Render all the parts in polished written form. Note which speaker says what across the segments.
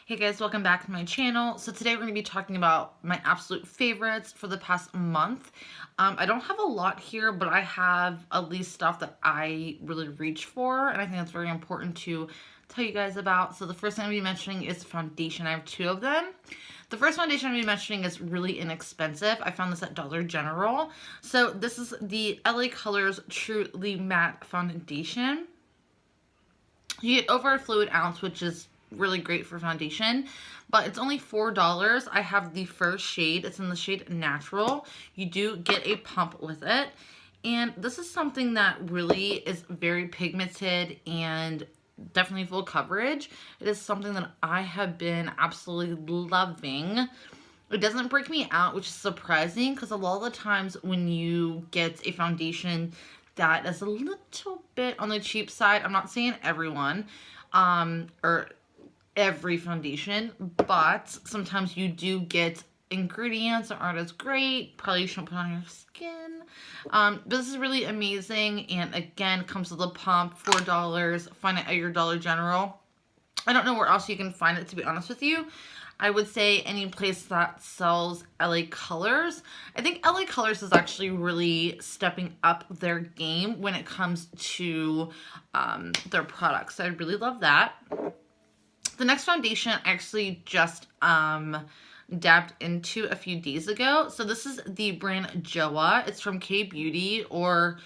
Speaker 1: Hey guys, welcome back to my channel. So today we're going to be talking about my absolute favorites for the past month. I don't have a lot here, but I have at least stuff that I really reach for, and I think that's very important to tell you guys about. So the first thing I'm going to be mentioning is foundation. I have two of them. The first foundation I'm going to be mentioning is really inexpensive. I found this at Dollar General. So this is the LA Colors Truly Matte Foundation. You get over a fluid ounce, which is really great for foundation, but it's only $4. I have the first shade. It's in the shade Natural. You do get a pump with it, and this is something that really is very pigmented and definitely full coverage. It is something that I have been absolutely loving. It doesn't break me out, which is surprising because a lot of the times when you get a foundation that is a little bit on the cheap side, I'm not saying everyone, or every foundation, but sometimes you do get ingredients that aren't as great. Probably you shouldn't put on your skin. But this is really amazing, and again, comes with a pump, $4. Find it at your Dollar General. I don't know where else you can find it, to be honest with you. I would say any place that sells LA Colors. I think LA Colors is actually really stepping up their game when it comes to their products. So I really love that. The next foundation I actually just dabbed into a few days ago. So this is the brand Joah. It's from K-Beauty, or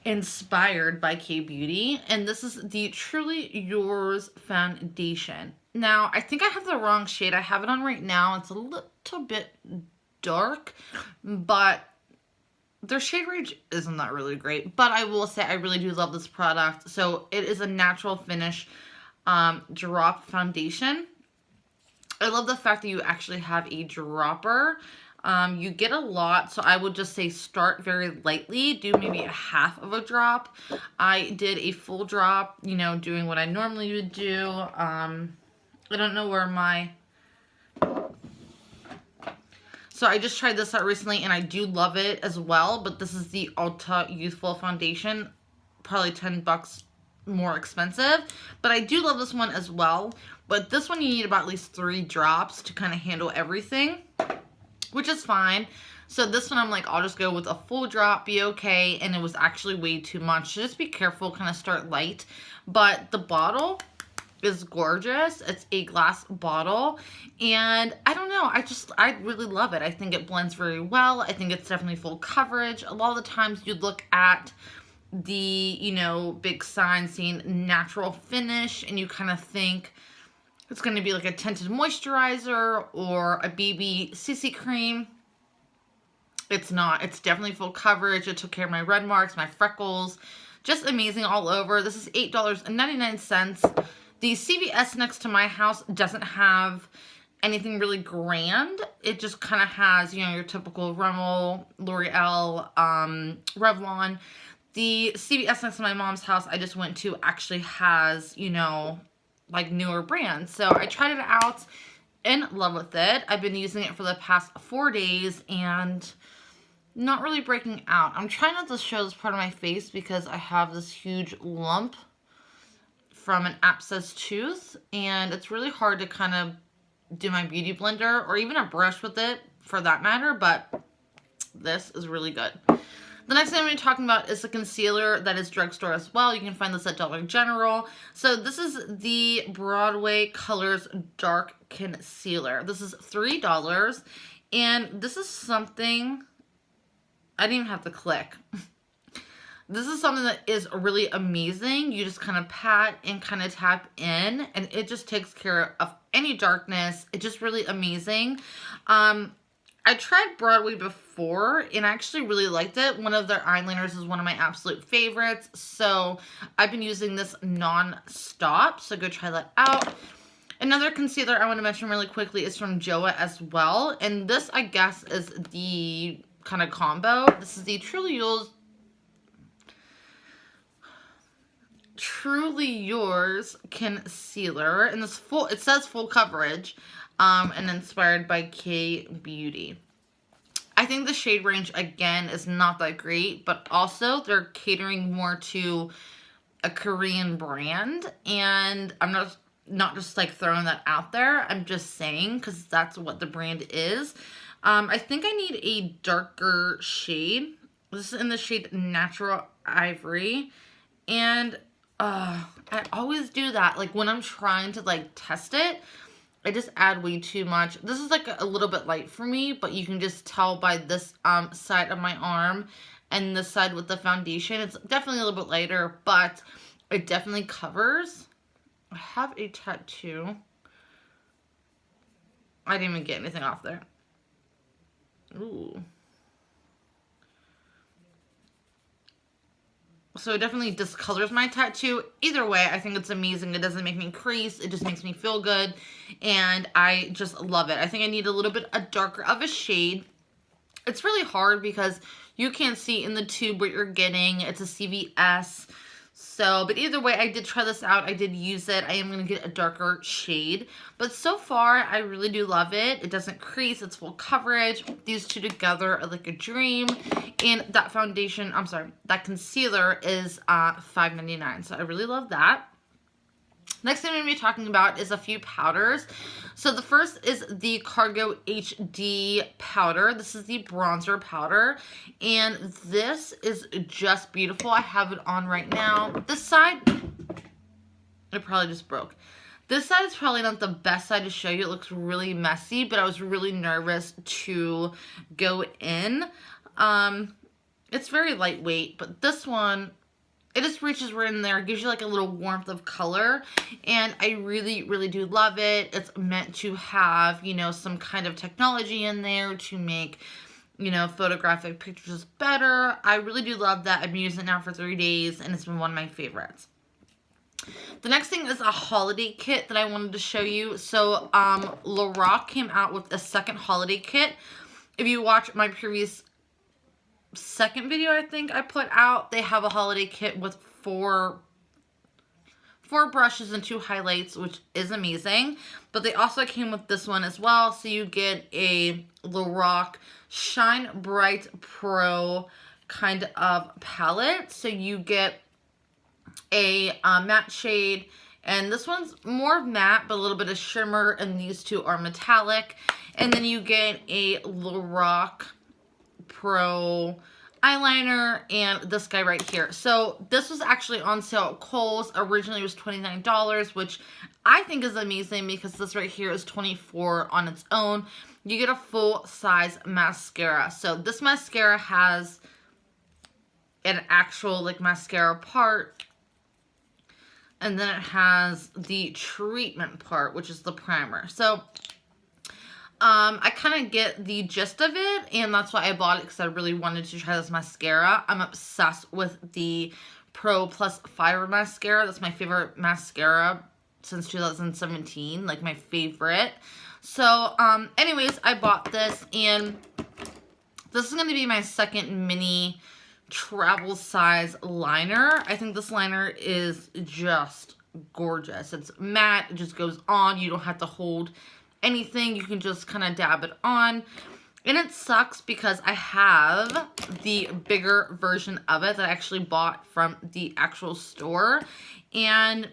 Speaker 1: inspired by K-Beauty. And this is the Truly Yours foundation. Now, I think I have the wrong shade. I have it on right now. It's a little bit dark, but their shade range isn't that really great. But I will say I really do love this product. So it is a natural finish drop foundation. I love the fact that you actually have a dropper. You get a lot, so I would just say start very lightly. Do maybe a half of a drop. I did a full drop, you know, doing what I normally would do. I don't know where my... So I just tried this out recently, and I do love it as well, but this is the Ulta Youthful Foundation. Probably $10 more expensive, but I do love this one as well. But this one you need about at least 3 drops to kind of handle everything, which is fine. So this one I'm like, I'll just go with a full drop, be okay, and it was actually way too much. Just be careful, kind of start light. But the bottle is gorgeous. It's a glass bottle, and I don't know, I really love it. I think it blends very well. I think it's definitely full coverage. A lot of the times you look at the, you know, big sign saying natural finish, and you kind of think it's going to be like a tinted moisturizer or a BB CC cream. It's not. It's definitely full coverage. It took care of my red marks, my freckles. Just amazing all over. This is $8.99. The CVS next to my house doesn't have anything really grand. It just kind of has, you know, your typical Rimmel, L'Oreal, Revlon. The CVS next to my mom's house I just went to actually has, you know, like newer brands. So I tried it out, in love with it. I've been using it for the past 4 days and not really breaking out. I'm trying not to show this part of my face because I have this huge lump from an abscessed tooth, and it's really hard to kind of do my beauty blender or even a brush with it for that matter, but this is really good. The next thing I'm going to be talking about is a concealer that is drugstore as well. You can find this at Dollar General. So this is the Broadway Colors Dark Concealer. This is $3, and this is something I didn't even have to click. This is something that is really amazing. You just kind of pat and kind of tap in, and it just takes care of any darkness. It's just really amazing. I tried Broadway before, and I actually really liked it. One of their eyeliners is one of my absolute favorites, so I've been using this non-stop, so go try that out. Another concealer I want to mention really quickly is from Joah as well, and this, I guess, is the kind of combo. This is the Truly Yours concealer, and this it says full coverage, and inspired by K-Beauty. I think the shade range again is not that great, but also they're catering more to a Korean brand, and I'm not not just like throwing that out there. I'm just saying because that's what the brand is. I think I need a darker shade. This is in the shade Natural Ivory. And I always do that. Like when I'm trying to like test it, I just add way too much. This is like a little bit light for me, but you can just tell by this side of my arm and this side with the foundation. It's definitely a little bit lighter, but it definitely covers. I have a tattoo. I didn't even get anything off there. Ooh. So it definitely discolors my tattoo. Either way, I think it's amazing. It doesn't make me crease. It just makes me feel good. And I just love it. I think I need a little bit darker of a shade. It's really hard because you can't see in the tube what you're getting. It's a CVS. So, but either way, I did try this out. I did use it. I am going to get a darker shade. But so far, I really do love it. It doesn't crease. It's full coverage. These two together are like a dream. And that foundation, I'm sorry, that concealer is $5.99. So I really love that. Next thing I'm going to be talking about is a few powders. So the first is the Cargo HD powder. This is the bronzer powder. And this is just beautiful. I have it on right now. This side, it probably just broke. This side is probably not the best side to show you. It looks really messy, but I was really nervous to go in. It's very lightweight, but this one, it just reaches right in there. It gives you like a little warmth of color. And I really, really do love it. It's meant to have, you know, some kind of technology in there to make, you know, photographic pictures better. I really do love that. I've been using it now for 3 days and it's been one of my favorites. The next thing is a holiday kit that I wanted to show you. So, Lorac came out with a second holiday kit. If you watch my previous second video I think I put out, they have a holiday kit with four brushes and 2 highlights, which is amazing. But they also came with this one as well. So you get a Lorac Shine Bright Pro kind of palette. So you get a matte shade, and this one's more matte but a little bit of shimmer, and these two are metallic. And then you get a Lorac Pro eyeliner and this guy right here. So this was actually on sale at Kohl's. Originally it was $29, which I think is amazing because this right here is $24 on its own. You get a full size mascara. So this mascara has an actual like mascara part, and then it has the treatment part, which is the primer. So I kind of get the gist of it, and that's why I bought it, because I really wanted to try this mascara. I'm obsessed with the Pro Plus Fiber mascara. That's my favorite mascara since 2017, like my favorite. So, anyways, I bought this, and this is going to be my second mini travel size liner. I think this liner is just gorgeous. It's matte. It just goes on. You don't have to hold anything. You can just kind of dab it on. And it sucks because I have the bigger version of it that I actually bought from the actual store. And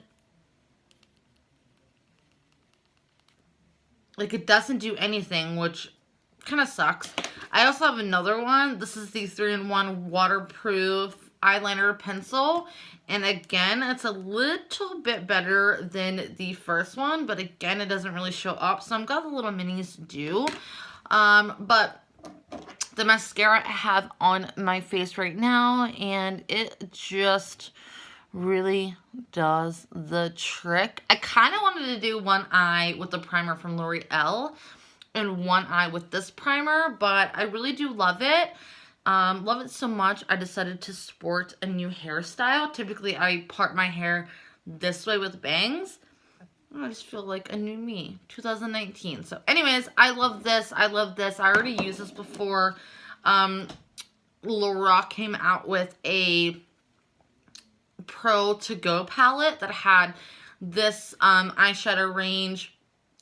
Speaker 1: like it doesn't do anything, which kind of sucks. I also have another one. This is the 3-in-1 waterproof eyeliner pencil. And again, it's a little bit better than the first one, but again, it doesn't really show up. So I'm glad the little minis do. But the mascara I have on my face right now, and it just really does the trick. I kind of wanted to do one eye with the primer from L'Oreal and one eye with this primer, but I really do love it. Love it so much, I decided to sport a new hairstyle. Typically, I part my hair this way with bangs. I just feel like a new me, 2019. So anyways, I love this. I love this. I already used this before. Lorac came out with a Pro To Go palette that had this eyeshadow range.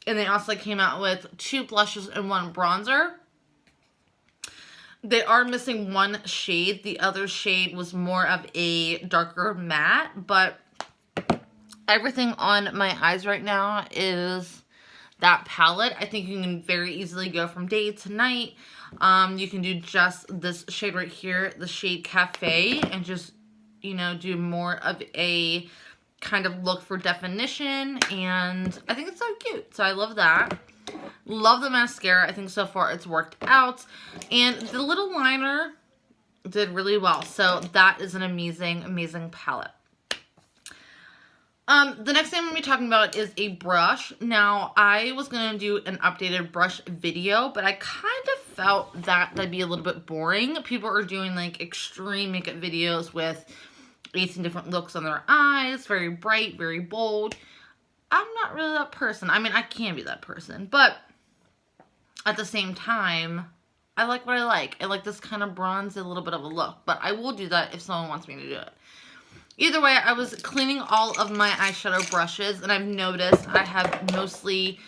Speaker 1: And they also came out with 2 blushes and 1 bronzer. They are missing 1 shade. The other shade was more of a darker matte, but Everything on my eyes right now is that palette. I think you can very easily go from day to night. You can do just this shade right here, the shade Cafe, and just, you know, do more of a kind of look for definition, and I think it's so cute. So I love that. Love the mascara. I think so far it's worked out. And the little liner did really well. So that is an amazing, amazing palette. The next thing I'm going to be talking about is a brush. Now, I was going to do an updated brush video, but I kind of felt that that'd be a little bit boring. People are doing like extreme makeup videos with 18 different looks on their eyes, very bright, very bold. I'm not really that person. I mean, I can be that person, but at the same time, I like what I like. I like this kind of bronzy, a little bit of a look, but I will do that if someone wants me to do it. Either way, I was cleaning all of my eyeshadow brushes, and I've noticed I have mostly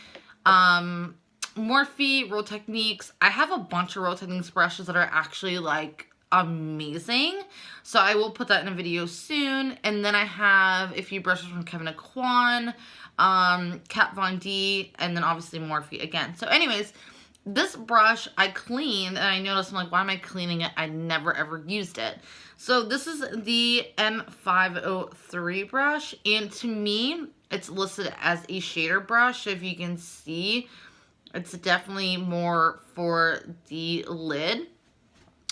Speaker 1: Morphe, Real Techniques. I have a bunch of Real Techniques brushes that are actually like amazing, so I will put that in a video soon. And then I have a few brushes from Kevyn Aucoin, Kat Von D, and then obviously Morphe again. So anyways, this brush I cleaned, and I noticed, I'm like, why am I cleaning it? I never ever used it. So this is the M503 brush, and to me, it's listed as a shader brush. So if you can see, it's definitely more for the lid.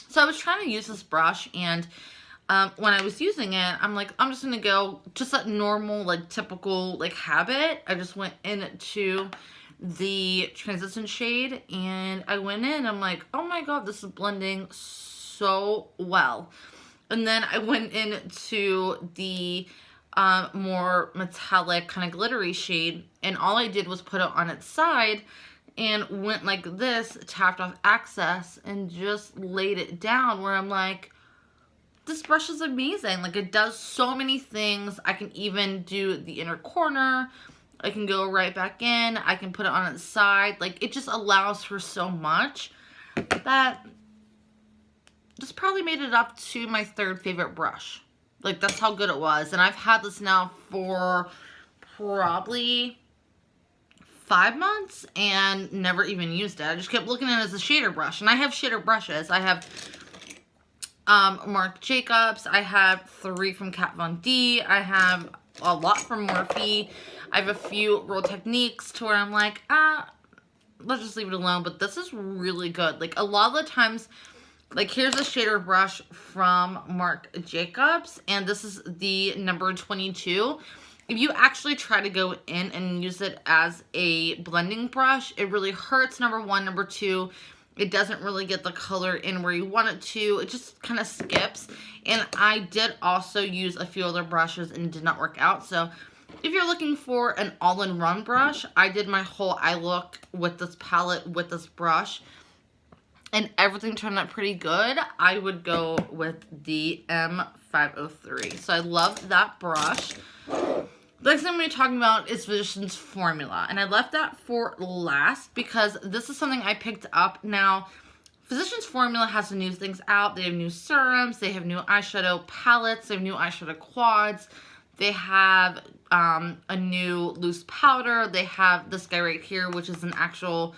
Speaker 1: So I was trying to use this brush, and when I was using it, I'm like, I'm just gonna go just that normal, like typical, like habit. I just went into the transition shade, and I went in, I'm like, oh my god, this is blending so well. And then I went into the more metallic kind of glittery shade, and all I did was put it on its side and went like this, tapped off excess, and just laid it down, where I'm like, this brush is amazing. Like, it does so many things. I can even do the inner corner. I can go right back in. I can put it on its side. Like, it just allows for so much that this probably made it up to my third favorite brush. Like, that's how good it was. And I've had this now for probably 5 months and never even used it. I just kept looking at it as a shader brush. And I have shader brushes. I have Marc Jacobs. I have 3 from Kat Von D. I have a lot from Morphe. I have a few Real Techniques to where I'm like, let's just leave it alone. But this is really good. Like, a lot of the times, like, here's a shader brush from Marc Jacobs, and this is the number 22. If you actually try to go in and use it as a blending brush, it really hurts, number one. Number two, it doesn't really get the color in where you want it to. It just kind of skips. And I did also use a few other brushes and it did not work out. So if you're looking for an all-in-one brush, I did my whole eye look with this palette, with this brush, and everything turned out pretty good. I would go with the M503. So I love that brush. The next thing I'm going to be talking about is Physicians Formula. And I left that for last because this is something I picked up. Now, Physicians Formula has some new things out. They have new serums. They have new eyeshadow palettes. They have new eyeshadow quads. They have a new loose powder. They have this guy right here, which is an actual...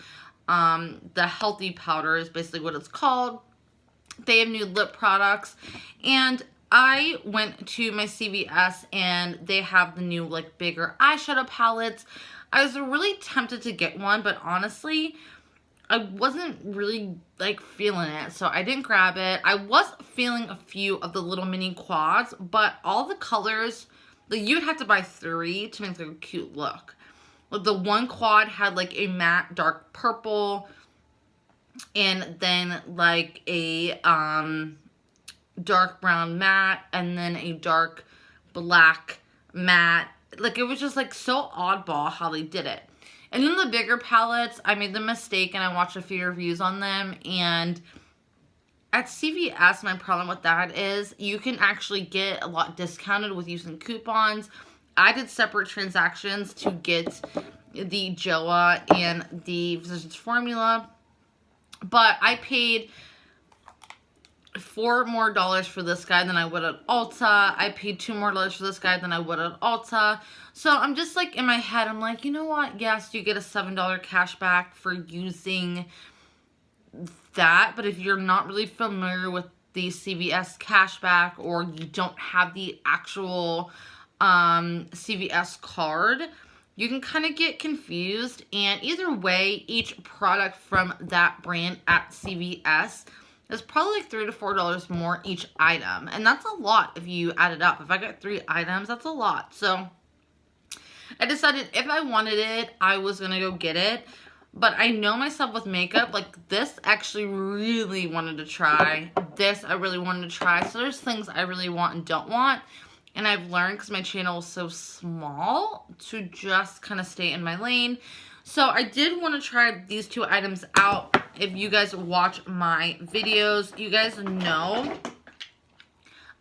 Speaker 1: the healthy powder is basically what it's called. They have new lip products, and I went to my CVS and they have the new, like, bigger eyeshadow palettes. I was really tempted to get one, but honestly, I wasn't really, like, feeling it, so I didn't grab it. I was feeling a few of the little mini quads, but all the colors, like, you'd have to buy 3 to make like a cute look. Like, the one quad had, like, a matte dark purple, and then, like, a dark brown matte, and then a dark black matte. Like, it was just, like, so oddball how they did it. And then the bigger palettes, I made the mistake, and I watched a few reviews on them, and at CVS, my problem with that is you can actually get a lot discounted with using coupons. I did separate transactions to get the Joah and the Physicians Formula, but I paid $4 more for this guy than I would at Ulta. I paid $2 more for this guy than I would at Ulta. So I'm just like, in my head, I'm like, you know what? Yes, you get a $7 cash back for using that. But if you're not really familiar with the CVS cashback, or you don't have the actual CVS card, you can kind of get confused. And either way, each product from that brand at CVS is probably like $3 to $4 more each item. And that's a lot if you add it up. If I got 3 items, that's a lot. So I decided if I wanted it, I was going to go get it. But I know myself with makeup, like this actually really wanted to try. This I really wanted to try. So there's things I really want and don't want. And I've learned, because my channel is so small, to just kind of stay in my lane. So I did want to try these 2 items out. If you guys watch my videos, you guys know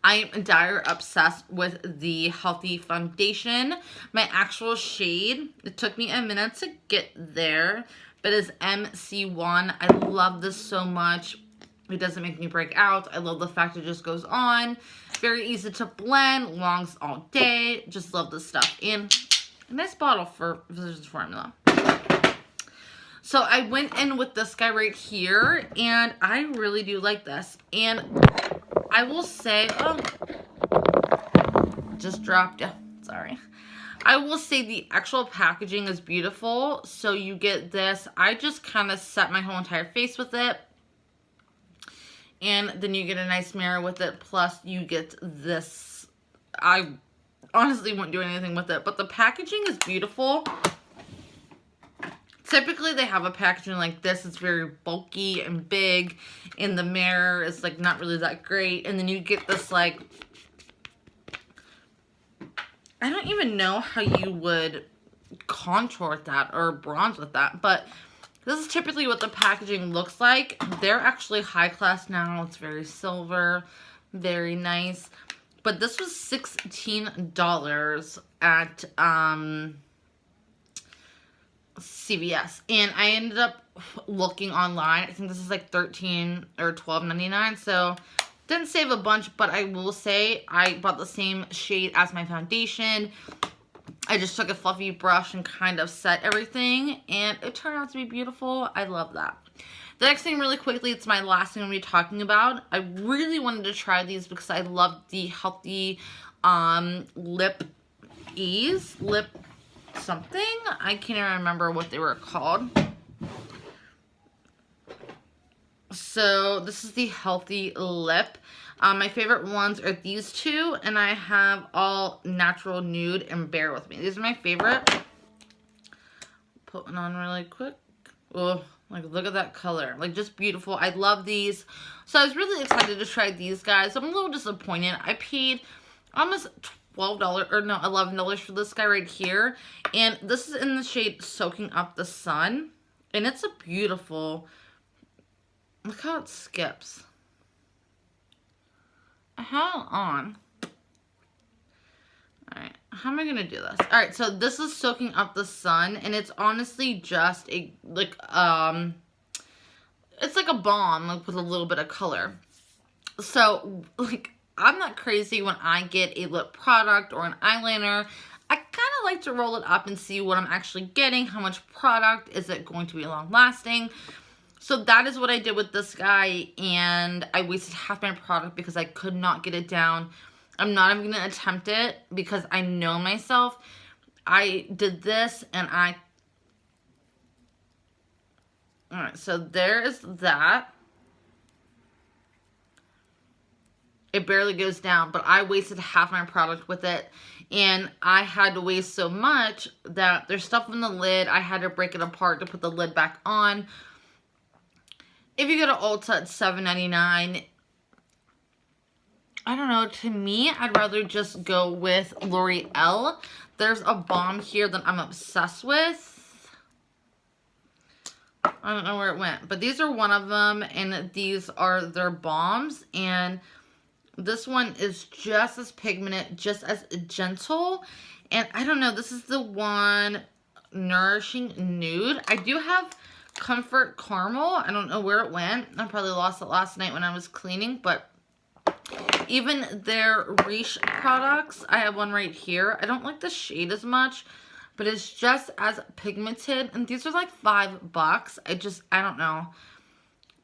Speaker 1: I am dire obsessed with the Healthy Foundation. My actual shade, it took me a minute to get there, but it's MC1. I love this so much. It doesn't make me break out. I love the fact it just goes on. Very easy to blend, longs all day. Just love this stuff. And a nice bottle for Physicians Formula. So I went in with this guy right here, and I really do like this. And I will say, oh, just dropped it. Sorry. I will say the actual packaging is beautiful. So you get this. I just kind of set my whole entire face with it. And then you get a nice mirror with it. Plus you get this. I honestly wouldn't do anything with it, but the packaging is beautiful. Typically they have a packaging like this. It's very bulky and big, and the mirror is like not really that great. And then you get this, like, I don't even know how you would contour with that or bronze with that, but this is typically what the packaging looks like. They're actually high class now. It's very silver, very nice. But this was $16 at CVS, and I ended up looking online. I think this is like $13 or $12.99, so didn't save a bunch. But I will say I bought the same shade as my foundation. I just took a fluffy brush and kind of set everything, and it turned out to be beautiful. I love that. The next thing, really quickly, it's my last thing I'm going to be talking about. I really wanted to try these because I love the Healthy Lip Ease. Lip something. I can't even remember what they were called. So this is the Healthy Lip. My favorite ones are these 2, and I have all natural nude and bear with me. These are my favorite. Put one on really quick. Oh, like look at that color. Like just beautiful. I love these. So I was really excited to try these guys. I'm a little disappointed. I paid almost $12 or no, $11 for this guy right here. And this is in the shade Soaking Up the Sun. And it's a beautiful, look how it skips. I have it on. Alright, how am I gonna do this? Alright, so this is Soaking Up the Sun, and it's honestly just a, like, it's like a balm, like, with a little bit of color. So, like, I'm not crazy when I get a lip product or an eyeliner. I kind of like to roll it up and see what I'm actually getting, how much product, is it going to be long lasting. So that is what I did with this guy, and I wasted half my product because I could not get it down. I'm not even going to attempt it because I know myself. I did this, and alright, so there is that. It barely goes down, but I wasted half my product with it, and I had to waste so much that there's stuff in the lid. I had to break it apart to put the lid back on. If you go to Ulta, it's $7.99. I don't know. To me, I'd rather just go with L'Oreal. There's a balm here that I'm obsessed with. I don't know where it went, but these are one of them, and these are their balms, and this one is just as pigmented, just as gentle, and I don't know, this is the one Nourishing Nude. I do have Comfort Caramel. I don't know where it went. I probably lost it last night when I was cleaning, but even their Riche products, I have one right here. I don't like the shade as much, but it's just as pigmented, and these are like $5. I don't know.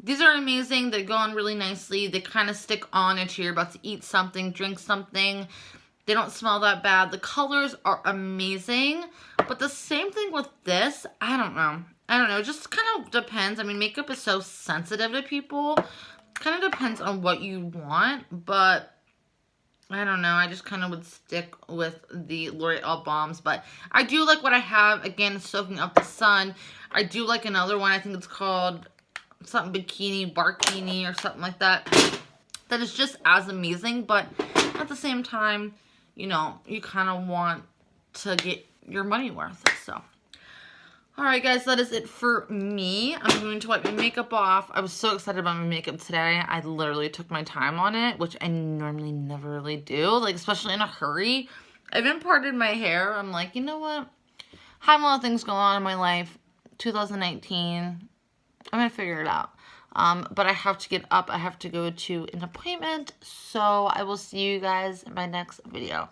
Speaker 1: These are amazing. They go on really nicely. They kind of stick on until you're about to eat something, drink something. They don't smell that bad. The colors are amazing. But the same thing with this. I don't know. It just kind of depends. I mean, makeup is so sensitive to people. Kind of depends on what you want. But I don't know. I just kind of would stick with the L'Oreal Balms. But I do like what I have. Again, soaking up the sun. I do like another one. I think it's called something Barkini or something like that. That is just as amazing. But at the same time, you know, you kind of want to get your money worth. So, alright guys, that is it for me. I'm going to wipe my makeup off. I was so excited about my makeup today. I literally took my time on it, which I normally never really do. Like, especially in a hurry. I even parted my hair. I'm like, you know what? I have a lot of things going on in my life. 2019. I'm going to figure it out. But I have to get up. I have to go to an appointment. So I will see you guys in my next video.